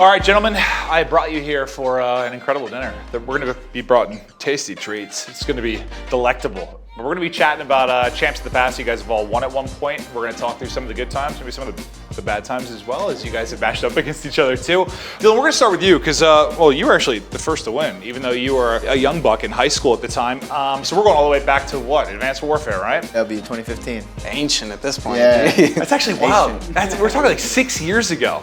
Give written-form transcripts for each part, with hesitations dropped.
All right, gentlemen, I brought you here for an incredible dinner. We're gonna be brought in tasty treats. It's gonna be delectable. But we're gonna be chatting about champs of the past you guys have all won at one point. We're gonna talk through some of the good times, maybe some of the bad times as well, as you guys have matched up against each other too. Dylan, we're gonna start with you, because, well, you were actually the first to win, even though you were a young buck in high school at the time. So we're going all the way back to what? Advanced Warfare, right? That'll be 2015. Ancient at this point. Yeah. That's actually wild. We're talking like 6 years ago.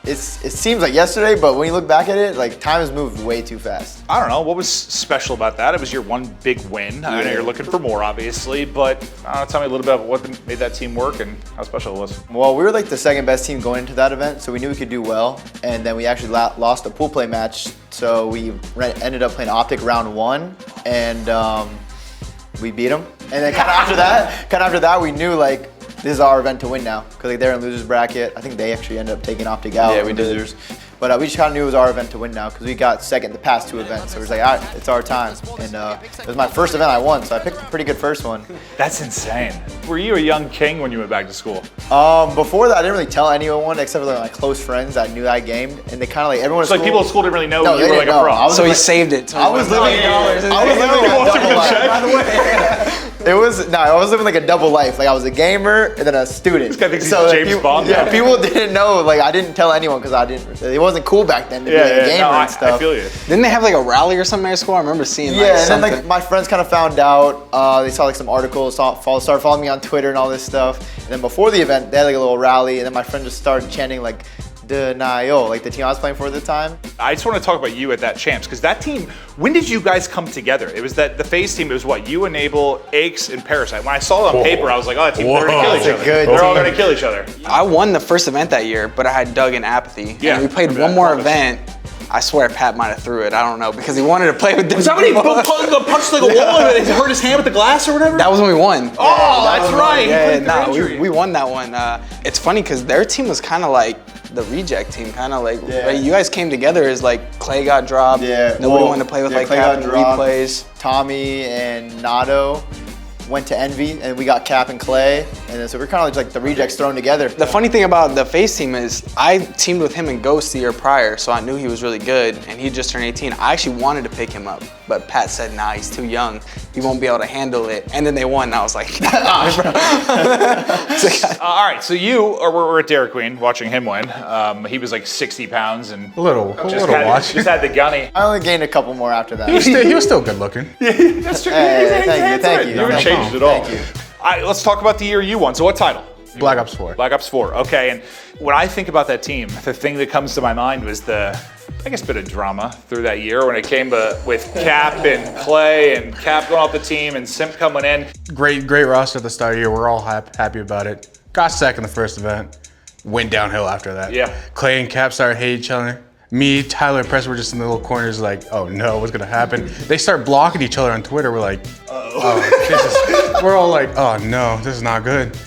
It seems like yesterday, but when you look back at it, like time has moved way too fast. I don't know, what was special about that? It was your one big win. I know you're looking for more, obviously, but tell me a little bit about what made that team work and how special it was. Well, we were like the second best team going into that event, so we knew we could do well. And then we actually lost a pool play match, so we ended up playing OpTic round 1, and we beat them. And then kind of after that, we knew like, this is our event to win now, because like they're in losers bracket. I think they actually ended up taking OpTic out. Yeah, we did. Losers. But we just kind of knew it was our event to win now, because we got second the past 2 events. So it was like, all right, it's our time. And it was my first event I won, so I picked a pretty good first one. That's insane. Were you a young king when you went back to school? Before that, I didn't really tell anyone except for like my close friends that knew I gamed, and they kind of like everyone. So like people at school didn't really know you were like know. a pro. So he saved it. I was living a double life. By the way. I was living like a double life. Like I was a gamer and then a student. This guy thinks he's James Bond. Yeah, people didn't know. Like I didn't tell anyone because it wasn't cool back then to be like a gamer and stuff. I feel you. Didn't they have like a rally or something at school? I remember seeing like and something. then like my friends kind of found out. They saw like some articles, started following me on Twitter and all this stuff. And then before the event, they had like a little rally, and then my friend just started chanting like Denial, like the team I was playing for at the time. I just want to talk about you at that champs, because that team, when did you guys come together? It was the FaZe team, it was what, you, Enable, Aches, and Parasite. When I saw it on paper, I was like, oh, that team, they're gonna kill each other. They're all gonna kill each other. I won the first event that year, but I had Doug in Apathy. Yeah, and we played one more event. I swear Pat might have threw it. I don't know, because he wanted to play with different Somebody punched like a wall and he hurt his hand with the glass or whatever? That was when we won. Oh, that's right. We won that one. It's funny because their team was kind of like the reject team, kind of like right? You guys came together as like Clay got dropped. Nobody wanted to play with like Cap and replays. Tommy and Nato went to Envy, and we got Cap and Clay, and then, so we're kind of like the rejects thrown together. The funny thing about the FaZe team is I teamed with him in Ghost the year prior, so I knew he was really good, and he just turned 18. I actually wanted to pick him up, but Pat said, nah, he's too young. He won't be able to handle it. And then they won, and I was like, nah, bro. All right, so you were at Dairy Queen watching him win. He was like 60 pounds and Just had the gunny. I only gained a couple more after that. He was still good looking. That's true. Thank you. You haven't changed at all. Thank you. All right, let's talk about the year you won. So what title? Black Ops 4. Black Ops 4, okay. And when I think about that team, the thing that comes to my mind was bit of drama through that year when it came with Cap and Clay, and Cap going off the team and Simp coming in. Great roster at the start of the year. We're all happy about it. Got second the first event. Went downhill after that. Yeah. Clay and Cap started hating each other. Me, Tyler, and Press were just in the little corners like, oh no, what's gonna happen? They start blocking each other on Twitter. We're like, we're all like, oh no, this is not good.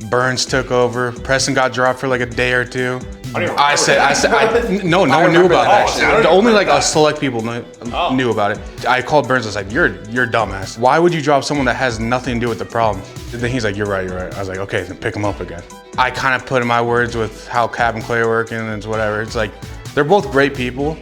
Burns took over. Preston got dropped for like a day or 2. No one knew about that. Only like a select people knew about it. I called Burns. I was like, you're dumbass. Why would you drop someone that has nothing to do with the problem? And then he's like, you're right. I was like, okay, then pick him up again. I kind of put in my words with how Cap and Clay are working and it's whatever. It's like, they're both great people,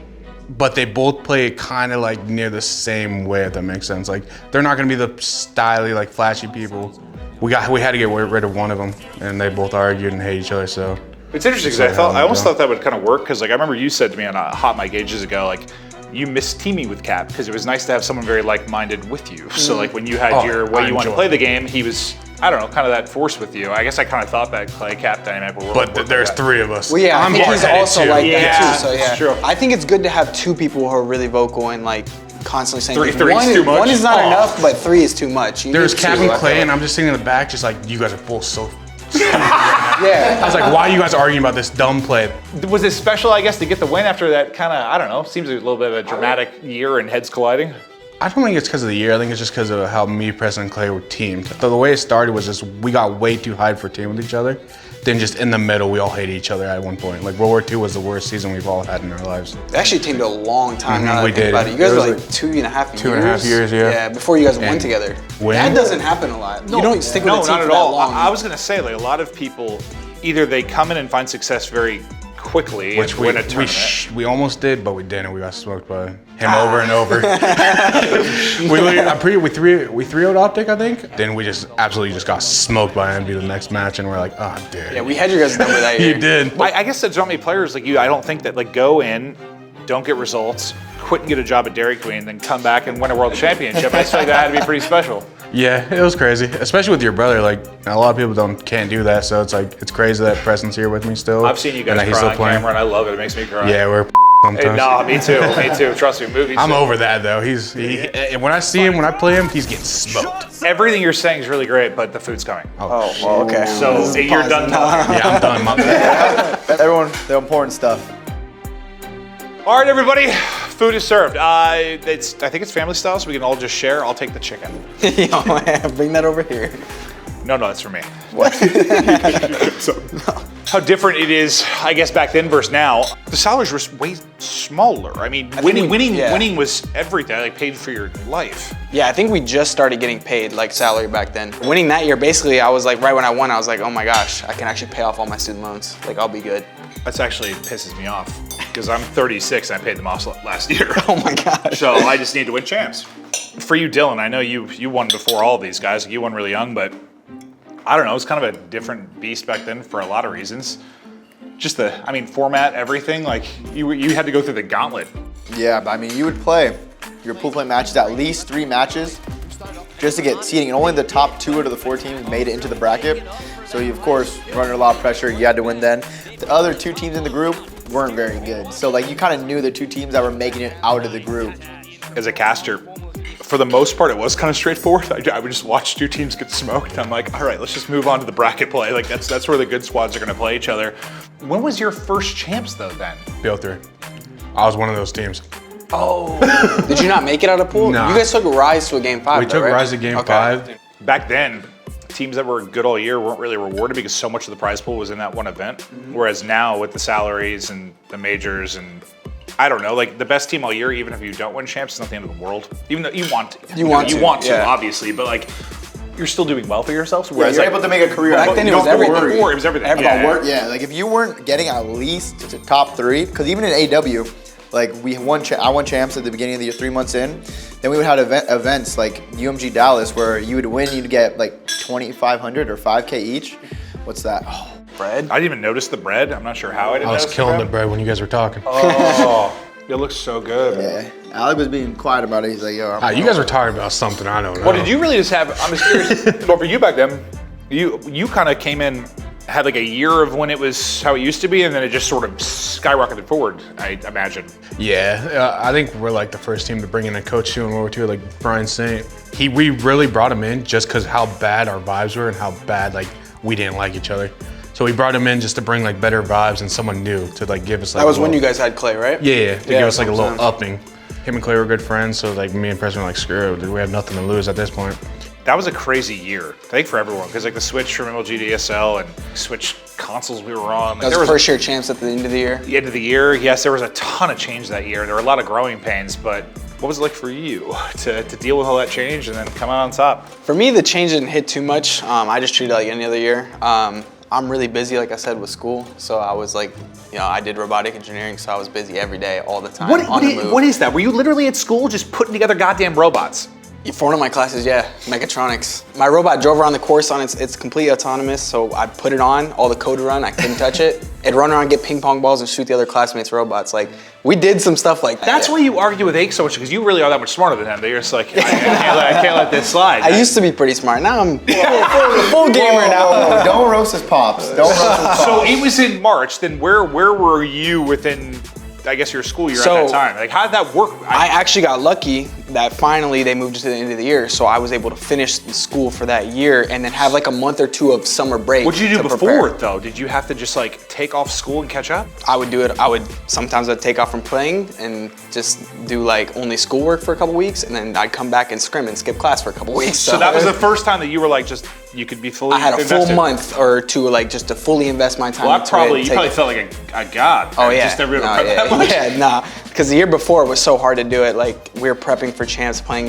but they both play kind of like near the same way, if that makes sense. Like, they're not gonna be the styly, like flashy people. We had to get rid of one of them, and they both argued and hate each other, so. It's interesting because I almost thought that would kind of work, because like I remember you said to me on a Hot Mic ages ago, like, you missed teaming with Cap because it was nice to have someone very like-minded with you. So like when you had your way you wanted to play the game, he was, I don't know, kind of that force with you. I guess I kind of thought that Clay Cap dynamic would work. But there's 3 of us. Well, yeah, I think he's also like that too. So that's true. I think it's good to have 2 people who are really vocal and like constantly saying three is too much. One is not enough, but 3 is too much. There's Cap and Clay, and I'm just sitting in the back, just like, you guys are both so. Yeah. I was like, why are you guys arguing about this dumb play? Was it special, I guess, to get the win after that kind of, I don't know, seems a little bit of a dramatic year and heads colliding? I don't think it's because of the year. I think it's just because of how me, Preston, and Clay were teamed. So the way it started was just we got way too hyped for teaming with each other. Then just in the middle, we all hated each other at one point. Like World War II was the worst season we've all had in our lives. They actually teamed a long time now that I think about it. You guys were like 2.5 years. 2.5 years, yeah. Yeah, before you guys went together. That doesn't happen a lot. You don't stick with a team for that long. I was gonna say, like, a lot of people, either they come in and find success very quickly Which and win a tournament. we almost did, but we didn't. We got smoked by him over and over. we 3-0'd OpTic, I think. Then we just absolutely just got smoked by Envy the next match, and we're like, oh, dude. Yeah, we had your guys' number that year. You did. I guess there's not many players like you. I don't think that like go in, don't get results, quit and get a job at Dairy Queen, then come back and win a world championship. I feel like that had to be pretty special. Yeah, it was crazy, especially with your brother. Like a lot of people can't do that, so it's like it's crazy that Preston's here with me still. I've seen you guys cry on camera, and I love it. It makes me cry. Yeah, we're sometimes. Hey, no, me too. Me too. Trust me, movies. I'm over that though. When I see him, when I play him, he's getting smoked. Everything you're saying is really great, but the food's coming. Oh, well, okay. So you're done talking. Yeah, I'm done. My bad. Everyone, the important stuff. All right, everybody. Food is served. I think it's family style, so we can all just share. I'll take the chicken. Yo, man, bring that over here. No, that's for me. What? How different it is, I guess, back then versus now. The salaries were way smaller. I mean, winning was everything. Like paid for your life. Yeah, I think we just started getting paid like salary back then. Winning that year, basically, I was like, right when I won, I was like, oh my gosh, I can actually pay off all my student loans. Like, I'll be good. That's actually pisses me off because I'm 36 and I paid them off last year. Oh my gosh. So I just need to win champs. For you, Dylan, I know you won before all of these guys. You won really young, but I don't know. It's kind of a different beast back then for a lot of reasons. Just format, everything. Like you had to go through the gauntlet. Yeah, but I mean, you would play your pool play matches, at least 3 matches, just to get seeding. And only the top 2 out of the 4 teams made it into the bracket. So you, of course, were under a lot of pressure. You had to win then. The other 2 teams in the group weren't very good. So like you kind of knew the 2 teams that were making it out of the group. As a caster, for the most part, it was kind of straightforward. I would just watch 2 teams get smoked. And I'm like, all right, let's just move on to the bracket play. Like that's where the good squads are going to play each other. When was your first champs though? Then BO3. I was one of those teams. Oh. Did you not make it out of pool? Nah. You guys took Rise to a game 5. We took right? Rise to game 5. Back then, teams that were good all year weren't really rewarded because so much of the prize pool was in that one event. Whereas now with the salaries and the majors and I don't know, like the best team all year, even if you don't win champs, it's not the end of the world. Even though you want to. You want to, obviously, but like you're still doing well for yourself. So Whereas you're able to make a career. Back then it was everything. Before, it was everything. Yeah, like if you weren't getting at least to top 3, because even in AW, like I won champs at the beginning of the year, 3 months in. Then we would have events like UMG Dallas where you would win, you'd get like 2,500 or 5K each. What's that? Oh. Bread? I didn't even notice the bread. I'm not sure how I didn't notice I was killing the bread when you guys were talking. Oh, it looks so good. Yeah, Alec was being quiet about it. He's like, yo. You guys were talking about something I don't know. Well, did you really just have, I'm just curious, well, for you back then, you kind of came in, had like a year of when it was how it used to be, and then it just sort of skyrocketed forward, I imagine. Yeah, I think we're like the first team to bring in a coach too in World War II, like Brian Saint. We really brought him in just because how bad our vibes were and how bad like we didn't like each other. So we brought him in just to bring like better vibes and someone new to like give us like. That was when you guys had Clay, right? Yeah, to give us like a little upping. Him and Clay were good friends, so like me and Preston were like, screw it, we have nothing to lose at this point. That was a crazy year, I think, for everyone, because like the switch from MLG to ESL and switch consoles we were on. That was the first year champs at the end of the year? The end of the year, yes, there was a ton of change that year. There were a lot of growing pains, but what was it like for you to deal with all that change and then come out on top? For me, the change didn't hit too much. I just treated it like any other year. I'm really busy, like I said, with school. So I was like, I did robotic engineering, so I was busy every day, all the time, What is that? Were you literally at school just putting together goddamn robots? For one of my classes, yeah, mechatronics. My robot drove around the course on it's completely autonomous, so I put it on, all the code run, I couldn't touch it. It'd run around, get ping pong balls, and shoot the other classmates' robots. Like, we did some stuff like that. That's why you argue with Ake so much, because you really are that much smarter than him. That you're just like, I can't let this slide. I used to be pretty smart. Now I'm full gamer now. Don't roast his pops. Don't roast his pops. So it was in March, then where were you within, I guess, your school year at that time? Like, how did that work? I actually got lucky that finally they moved it to the end of the year, so I was able to finish the school for that year and then have like a month or 2 of summer break. What did you do before it though? Did you have to just like take off school and catch up? I would do it. Sometimes I'd take off from playing and just do like only schoolwork for a couple weeks, and then I'd come back and scrim and skip class for a couple weeks. So that was the first time that you were like, you could be fully invested? I had a full month or 2 like just to fully invest my time. Well, you probably felt like a god. Oh yeah. Just never that much. Yeah, nah. Because the year before it was so hard to do it. Like we were prepping for champs, playing,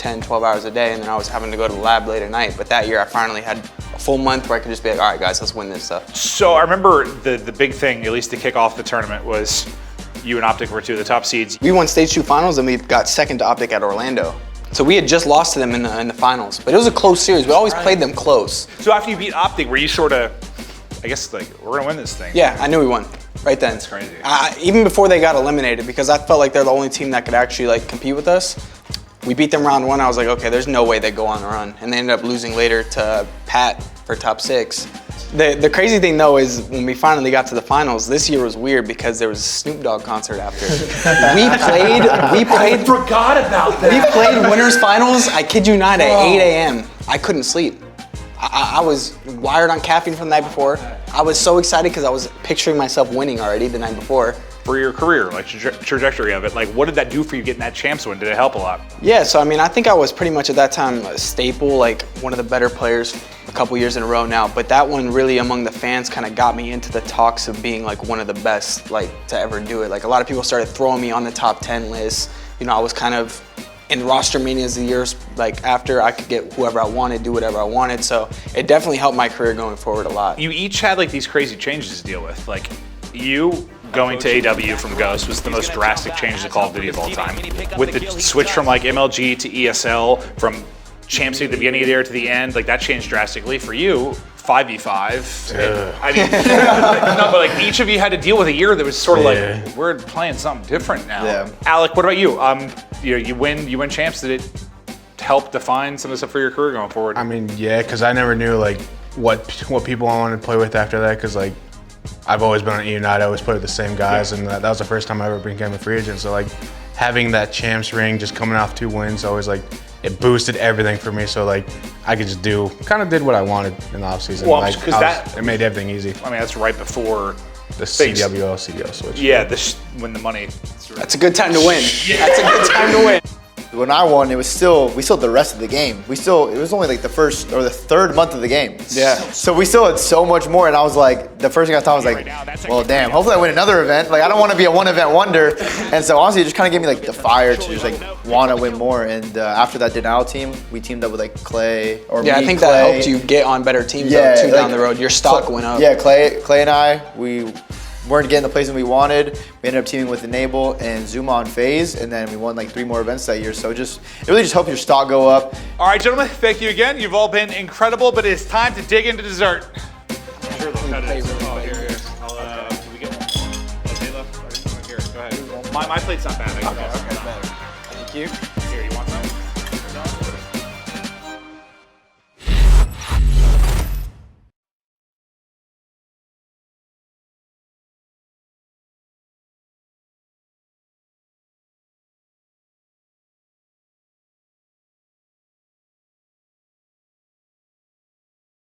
10, 12 hours a day, and then I was having to go to the lab late at night. But that year I finally had a full month where I could just be like, all right guys, let's win this stuff. So I remember the big thing, at least to kick off the tournament, was you and OpTic were two of the top seeds. We won stage 2 finals and we got second to OpTic at Orlando. So we had just lost to them in the finals, but it was a close series. We always played them close. So after you beat OpTic, were you sort of, I guess, like, we're gonna win this thing? Yeah, I knew we won right then. That's crazy. Even before they got eliminated, because I felt like they're the only team that could actually like compete with us. We beat them round 1. I was like, okay, there's no way they go on a run, and they ended up losing later to Pat for top 6. The crazy thing though is when we finally got to the finals, this year was weird because there was a Snoop Dogg concert after. we played. I forgot about that. We played winners finals. I kid you not, at 8 a.m. I couldn't sleep. I was wired on caffeine from the night before. I was so excited because I was picturing myself winning already the night before. For your career, like trajectory of it, like what did that do for you getting that champs win? Did it help a lot? Yeah, so I mean, I think I was pretty much at that time a staple, like one of the better players a couple years in a row now. But that one really among the fans kind of got me into the talks of being like one of the best like to ever do it. Like a lot of people started throwing me on the top 10 list. You know, I was kind of in roster mania as the years like after I could get whoever I wanted, do whatever I wanted. So it definitely helped my career going forward a lot. You each had like these crazy changes to deal with. Like you going to AW from Ghost was the most drastic change to Call of Duty of all time. With the switch from like MLG to ESL, from champs at the beginning of the year to the end, like that changed drastically. For you, 5v5. I mean, no, but like each of you had to deal with a year that was sort of like, we're playing something different now. Yeah. Alec, what about you? You win champs. Did it help define some of the stuff for your career going forward? I mean, yeah, because I never knew like what people I wanted to play with after that, because like I've always been on United, I always played with the same guys, and that was the first time I ever became a free agent. So like having that champs ring, just coming off 2 wins, always like it boosted everything for me. So like I could just did what I wanted in the offseason. Well, like, because it made everything ezy. I mean, that's right before the CDL switch. Yeah, when the money. That's a good time to win. That's a good time to win. When I won, we still had the rest of the game. It was only like the first or the third month of the game. Yeah. So we still had so much more, and I was like, the first thing I thought was like, well, damn, hopefully I win another event. Like I don't want to be a one event wonder. And so honestly, it just kind of gave me like the fire to just like want to win more. And after that Denal team, we teamed up with like Clay or I think that helped you get on better teams though, too, down the road. Your stock went up. Yeah, Clay and I, we weren't getting the placement we wanted. We ended up teaming with Enable and Zuma on FaZe, and then we won like 3 more events that year. So it really just helped your stock go up. All right, gentlemen, thank you again. You've all been incredible, but it's time to dig into dessert. Sure, they'll cut it. Oh, here. Can we get one? Here, go ahead. My plate's not bad. Okay, better. Thank you.